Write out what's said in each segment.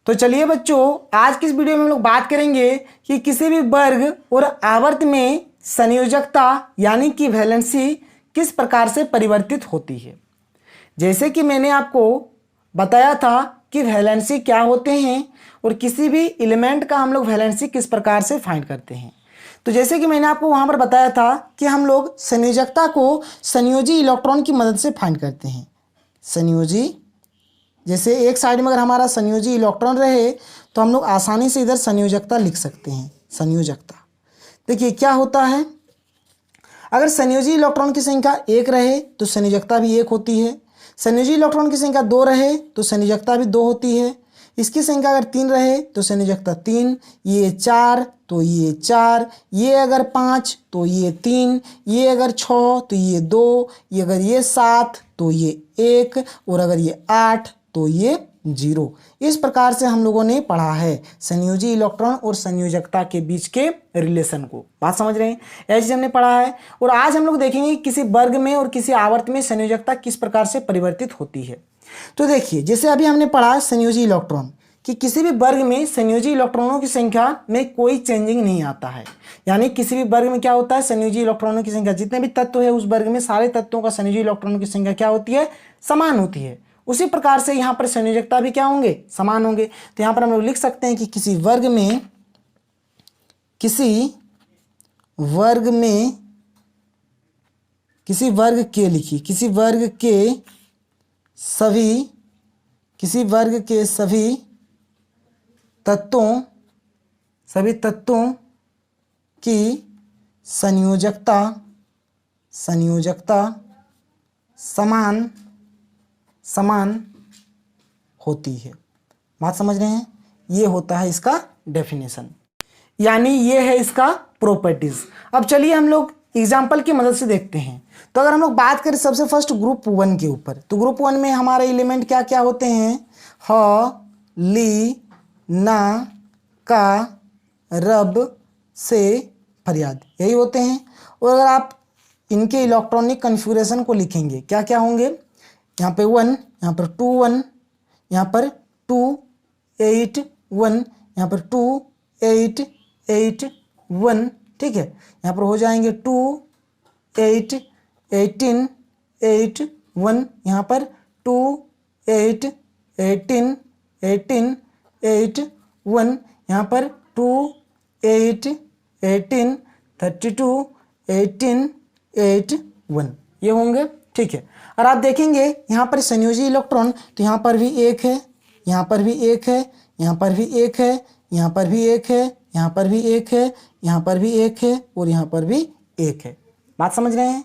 तो चलिए बच्चों, आज की इस वीडियो में हम लोग बात करेंगे कि किसी भी वर्ग और आवर्त में संयोजकता यानी कि वैलेंसी किस प्रकार से परिवर्तित होती है। जैसे कि मैंने आपको बताया था कि वैलेंसी क्या होते हैं और किसी भी एलिमेंट का हम लोग वैलेंसी किस प्रकार से फाइंड करते हैं। तो जैसे कि मैंने आपको वहाँ पर बताया था कि हम लोग संयोजकता को संयोजी इलेक्ट्रॉन की मदद से फाइंड करते हैं। संयोजी, जैसे एक साइड में अगर हमारा संयोजी इलेक्ट्रॉन रहे तो हम लोग आसानी से इधर संयोजकता लिख सकते हैं। संयोजकता देखिए क्या होता है, अगर संयोजी इलेक्ट्रॉन की संख्या 1 रहे तो संयोजकता भी 1 होती है। संयोजी इलेक्ट्रॉन की संख्या 2 रहे तो संयोजकता भी 2 होती है। इसकी संख्या अगर 3 रहे तो संयोजकता 3, ये 4 तो ये 4, ये अगर 5 तो ये 3, ये अगर 6 तो ये 2, ये अगर ये 7 तो ये 1 और अगर ये 8 तो ये 0। इस प्रकार से हम लोगों ने पढ़ा है संयोजी इलेक्ट्रॉन और संयोजकता के बीच के रिलेशन को। बात समझ रहे हैं? ऐसे हमने पढ़ा है। और आज हम लोग देखेंगे कि किसी वर्ग में और किसी आवर्त में संयोजकता किस प्रकार से परिवर्तित होती है। तो देखिए, जैसे अभी हमने पढ़ा संयोजी इलेक्ट्रॉन कि किसी भी वर्ग में संयोजी इलेक्ट्रॉनों की संख्या में कोई चेंजिंग नहीं आता है। यानी किसी भी वर्ग में क्या होता है, संयोजी इलेक्ट्रॉनों की संख्या, जितने भी तत्व है उस वर्ग में सारे तत्वों का संयोजी इलेक्ट्रॉनों की संख्या क्या होती है, समान होती है। उसी प्रकार से यहाँ पर संयोजकता भी क्या होंगे, समान होंगे। तो यहाँ पर हम लोग लिख सकते हैं कि किसी वर्ग के सभी तत्वों की संयोजकता समान होती है। बात समझ रहे हैं? ये होता है इसका डेफिनेशन, यानी ये है इसका प्रॉपर्टीज। अब चलिए हम लोग एग्जाम्पल की मदद से देखते हैं। तो अगर हम लोग बात करें सबसे फर्स्ट ग्रुप 1 के ऊपर, तो ग्रुप 1 में हमारे एलिमेंट क्या क्या होते हैं, ह, ली, ना, का, रब, से, फरियाद, यही होते हैं। और अगर आप इनके इलेक्ट्रॉनिक कन्फिगरेशन को लिखेंगे, क्या क्या होंगे, यहाँ पे 1, यहाँ पर 2 1, यहाँ पर 2 8 1, यहाँ पर 2 8 8 1, ठीक है। यहाँ पर हो जाएंगे 2 8 18 8 1, यहाँ पर 2 8 18 18 8 1, यहाँ पर 2 8 18 32 18 8 1, ये होंगे, ठीक है। और आप देखेंगे यहाँ पर संयोजी इलेक्ट्रॉन, तो यहाँ पर भी 1 है, यहाँ पर भी 1 है, यहाँ पर भी 1 है, यहाँ पर भी 1 है, यहाँ पर भी 1 है, यहाँ पर भी 1 है और यहाँ पर भी 1 है। बात समझ रहे हैं?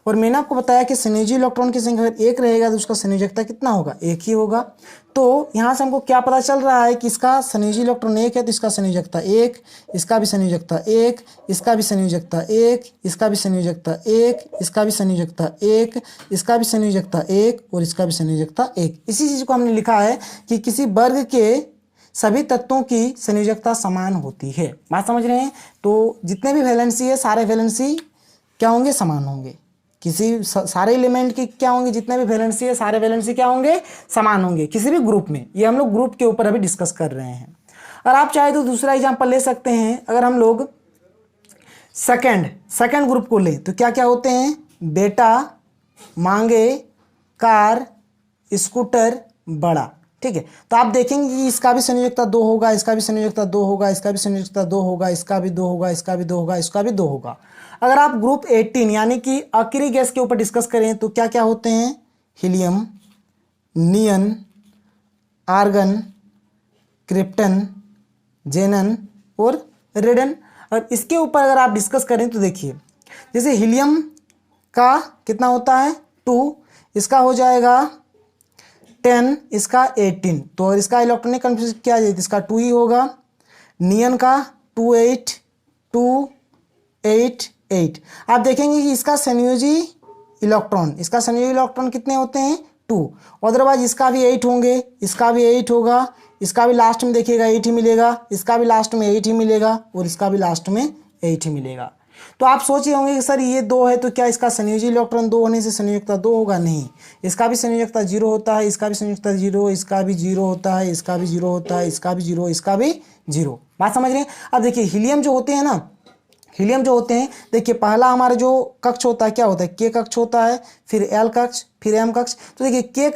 और मैंने आपको बताया कि संयोजी इलेक्ट्रॉन की संख्या अगर 1 रहेगा तो उसका संयोजकता कितना होगा, 1 ही होगा। तो यहाँ से हमको क्या पता चल रहा है कि इसका संयोजी इलेक्ट्रॉन 1 है तो इसका संयोजकता 1, इसका भी संयोजकता 1, इसका भी संयोजकता 1, इसका भी संयोजकता 1, इसका भी संयोजकता 1, इसका भी संयोजकता 1 और इसका भी संयोजकता 1। इसी चीज़ को हमने लिखा है कि किसी वर्ग के सभी तत्वों की संयोजकता समान होती है। बात समझ रहे हैं? तो जितने भी वैलेंसी है सारे वैलेंसी क्या होंगे, समान होंगे। किसी सारे एलिमेंट की क्या होंगे, जितने भी वैलेंसी है सारे वैलेंसी क्या होंगे, समान होंगे किसी भी ग्रुप में। ये हम लोग ग्रुप के ऊपर अभी डिस्कस कर रहे हैं। और आप चाहे तो दूसरा एग्जांपल ले सकते हैं। अगर हम लोग सेकंड ग्रुप को लें तो क्या क्या होते हैं, बेटा, मांगे, कार, स्कूटर, बड़ा, ठीक है। तो आप देखेंगे कि इसका भी संयोजकता 2 होगा, इसका भी संयोजकता 2 होगा, इसका भी संयोजकता 2 होगा, इसका भी 2 होगा, इसका भी 2 होगा, इसका भी 2 होगा। अगर आप ग्रुप 18 यानी कि आखिरी गैस के ऊपर डिस्कस करें तो क्या क्या होते हैं, हीलियम, नियन, आर्गन, क्रिप्टन, जेनन और रेडन। और इसके ऊपर अगर आप डिस्कस करें तो देखिए, जैसे हीलियम का कितना होता है, 2, इसका हो जाएगा 10, इसका 18, तो इसका इलेक्ट्रॉनिक कन्फिगरेशन क्या है, इसका 2 ही होगा। नियन का 2 8 2 8 8। आप देखेंगे कि इसका संयोजी इलेक्ट्रॉन कितने होते हैं, 2। अदरवाइज इसका भी 8 होंगे, इसका भी 8 होगा, इसका भी लास्ट में देखिएगा 8 ही मिलेगा, इसका भी लास्ट में 8 ही मिलेगा और इसका भी लास्ट में 8 ही मिलेगा। तो आप सोच रहे होंगे कि सर ये 2 है तो क्या इसका संयोजी इलेक्ट्रॉन 2 होने से संयोजकता 2 होगा? नहीं, इसका भी संयोजकता 0 होता है, इसका भी संयोजकता 0, इसका भी 0 होता है, इसका भी 0 होता है, इसका भी 0, इसका भी 0। बात समझ रहे हैं? अब देखिए हीलियम जो होते हैं ना, हीलियम जो होते हैं, देखिए पहला हमारा जो कक्ष होता है क्या होता है? के कक्ष होता है, फिर एल कक्ष, फिर एम कक्ष। तो देखिए के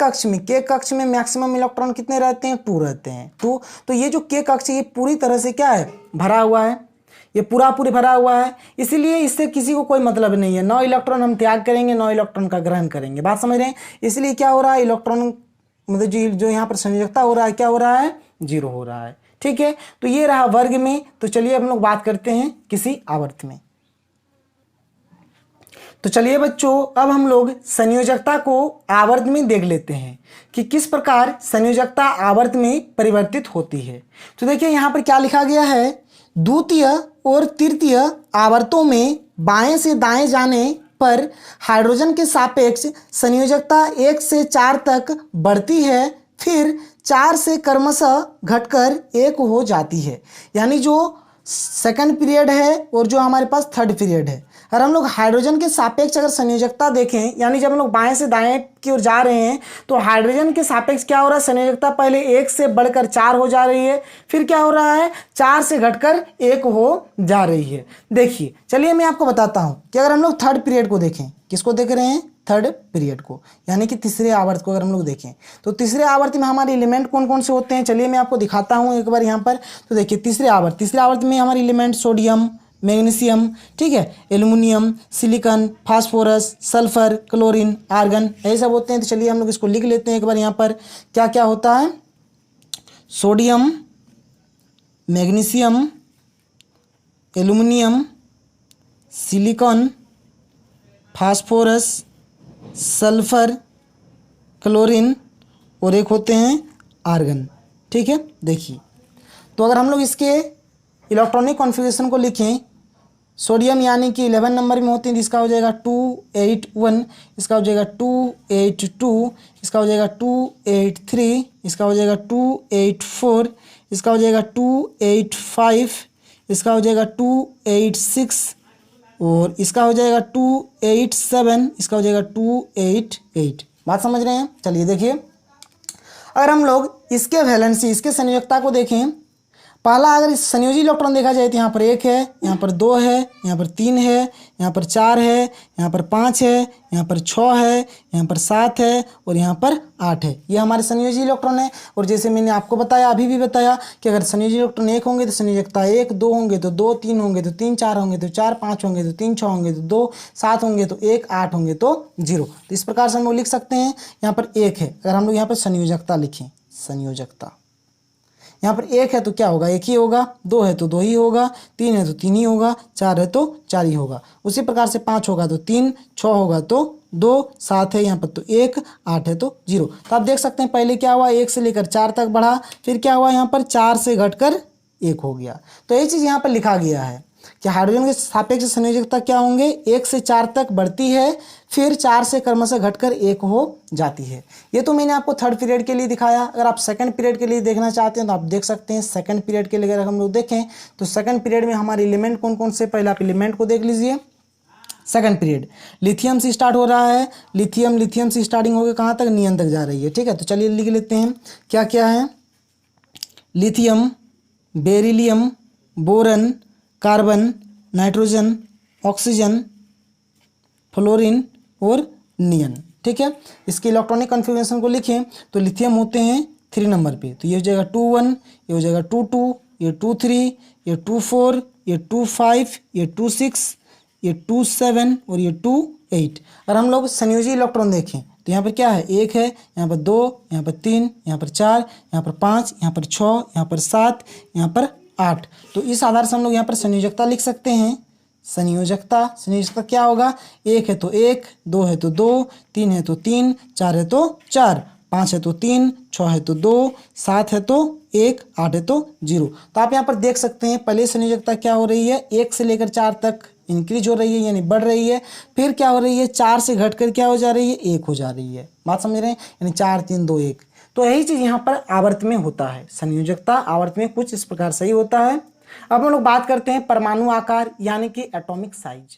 कक्ष में मैक्सिमम इलेक्ट्रॉन कितने रहते हैं? 2 रहते हैं, 2। तो ये जो के कक्ष है ये पूरी तरह से क्या है? भरा हुआ है, ये पूरा भरा हुआ है, इसीलिए इससे किसी को कोई मतलब नहीं है। 9 इलेक्ट्रॉन हम त्याग करेंगे, 9 इलेक्ट्रॉन का ग्रहण करेंगे। बात समझ रहे हैं? इसलिए क्या हो रहा है? इलेक्ट्रॉन मतलब जो यहाँ पर संयोजकता हो रहा है क्या हो रहा है? 0 हो रहा है। ठीक है, तो ये रहा वर्ग में। तो चलिए हम लोग बात करते हैं किसी आवर्त में। तो चलिए बच्चों, अब हम लोग संयोजकता को आवर्त में देख लेते हैं कि किस प्रकार संयोजकता आवर्त में परिवर्तित होती है। तो देखिए यहाँ पर क्या लिखा गया है, द्वितीय और तृतीय आवर्तों में बाएं से दाएं जाने पर हाइड्रोजन के सापेक्ष संयोजकता 1 से 4 तक बढ़ती है, फिर 4 से क्रमशः घटकर 1 हो जाती है। यानी जो सेकंड पीरियड है और जो हमारे पास थर्ड पीरियड है, अगर हम लोग हाइड्रोजन के सापेक्ष अगर संयोजकता देखें, यानी जब हम लोग बाएं से दाएं की ओर जा रहे हैं तो हाइड्रोजन के सापेक्ष क्या हो रहा है? संयोजकता पहले 1 से बढ़कर 4 हो जा रही है, फिर क्या हो रहा है? 4 से घटकर 1 हो जा रही है। देखिए चलिए मैं आपको बताता हूं कि अगर हम लोग थर्ड पीरियड को देखें, किसको देख रहे हैं? थर्ड पीरियड को, यानी कि तीसरे आवर्त को अगर हम लोग देखें तो तीसरे आवर्त में हमारे एलिमेंट कौन कौन से होते हैं? चलिए मैं आपको दिखाता हूं एक बार यहाँ पर। तो देखिए तीसरे आवर्त में हमारे एलिमेंट सोडियम, मैग्नीशियम, ठीक है, aluminium, silicon, phosphorus, sulphur, chlorine, argon, यही सब होते हैं। तो चलिए हम लोग इसको लिख लेते हैं एक बार यहाँ पर। क्या क्या होता है? Sodium, magnesium, aluminium, silicon, phosphorus, sulphur, chlorine और एक होते हैं आर्गन। ठीक है, देखिए तो अगर हम लोग इसके इलेक्ट्रॉनिक कॉन्फ़िगरेशन को लिखें, सोडियम यानी कि 11 नंबर में होते हैं, इसका हो जाएगा 281, इसका हो जाएगा 282, इसका हो जाएगा 283, इसका हो जाएगा 284, इसका हो जाएगा 285, इसका हो जाएगा 286 और इसका हो जाएगा 287, इसका हो जाएगा 288। बात समझ रहे हैं? चलिए देखिए, अगर हम लोग इसके वैलेंसी, इसके संयोजकता को देखें, पहला अगर इस संयोजी इलेक्ट्रॉन देखा जाए तो यहाँ पर 1 है, यहाँ पर 2 है, यहाँ पर 3 है, यहाँ पर 4 है, यहाँ पर 5 है, यहाँ पर 6 है, यहाँ पर 7 है और यहाँ पर 8 है। ये हमारे संयोजी इलेक्ट्रॉन है। और जैसे मैंने आपको बताया, अभी भी बताया कि अगर संयोजी इलेक्ट्रॉन 1 होंगे तो संयोजकता 1, 2 होंगे तो 2, 3 होंगे तो 3, 4 होंगे तो 4, 5 होंगे तो 3, 6 होंगे तो 2, 7 होंगे तो 1, 8 होंगे तो 0। तो इस प्रकार से हम लोग लिख सकते हैं। यहाँ पर 1 है, अगर हम लोग यहाँ पर संयोजकता लिखें, संयोजकता यहाँ पर 1 है तो क्या होगा? 1 ही होगा, 2 है तो 2 ही होगा, 3 है तो 3 ही होगा, 4 है तो 4 ही होगा। उसी प्रकार से 5 होगा तो 3, 6 होगा तो 2, 7 है यहाँ पर तो 1, 8 है तो 0। तो आप देख सकते हैं पहले क्या हुआ? 1 से लेकर 4 तक बढ़ा, फिर क्या हुआ? यहाँ पर 4 से घटकर 1 हो गया। तो ये चीज़ यहाँ पर लिखा गया है कि हाइड्रोजन के सापेक्ष संयोजकता क्या होंगे? 1 से 4 तक बढ़ती है, फिर 4 से क्रमशः घटकर 1 हो जाती है। ये तो मैंने आपको थर्ड पीरियड के लिए दिखाया। अगर आप सेकंड पीरियड के लिए देखना चाहते हैं तो आप देख सकते हैं। सेकंड पीरियड के लिए अगर हम लोग देखें तो सेकंड पीरियड में हमारे एलिमेंट कौन कौन से? पहले आप एलिमेंट को देख लीजिए। सेकंड पीरियड लिथियम से स्टार्ट हो रहा है, लिथियम से स्टार्टिंग होकर कहाँ तक? नियन तक जा रही है। ठीक है, तो चलिए लिख लेते हैं क्या क्या है। Lithium, beryllium, boron, carbon, nitrogen, oxygen, fluorine और नियन। ठीक है, इसके इलेक्ट्रॉनिक कॉन्फ़िगरेशन को लिखें तो लिथियम होते हैं 3 नंबर पे, तो ये हो जाएगा 21, ये हो जाएगा 22, ये 23, ये 24, ये 25, ये 26, ये 27 और ये 28। अगर हम लोग संयोजी इलेक्ट्रॉन देखें तो यहाँ पर क्या है? 1 है, यहाँ पर 2, यहाँ पर 3, यहाँ पर 4, यहाँ पर 5, यहाँ पर 6, यहाँ पर 7, यहाँ पर 8। तो इस आधार से हम लोग यहाँ पर संयोजकता लिख सकते हैं। संयोजकता क्या होगा? 1 है तो 1, 2 है तो 2, 3 है तो 3, 4 है तो 4, 5 है तो 3, 6 है तो 2, 7 है तो 1, 8 है तो 0। तो आप यहाँ पर देख सकते हैं पहले संयोजकता क्या हो रही है? 1 से लेकर 4 तक इंक्रीज हो रही है, यानी बढ़ रही है। फिर क्या हो रही है? 4 से घटकर क्या हो जा रही है? 1 हो जा रही है। बात समझ रहे हैं? यानी 4, 3, 2, 1। तो यही चीज़ यहाँ पर आवर्त में होता है। संयोजकता आवर्त में कुछ इस प्रकार से ही होता है। अब हम लोग बात करते हैं परमाणु आकार यानी कि एटॉमिक साइज।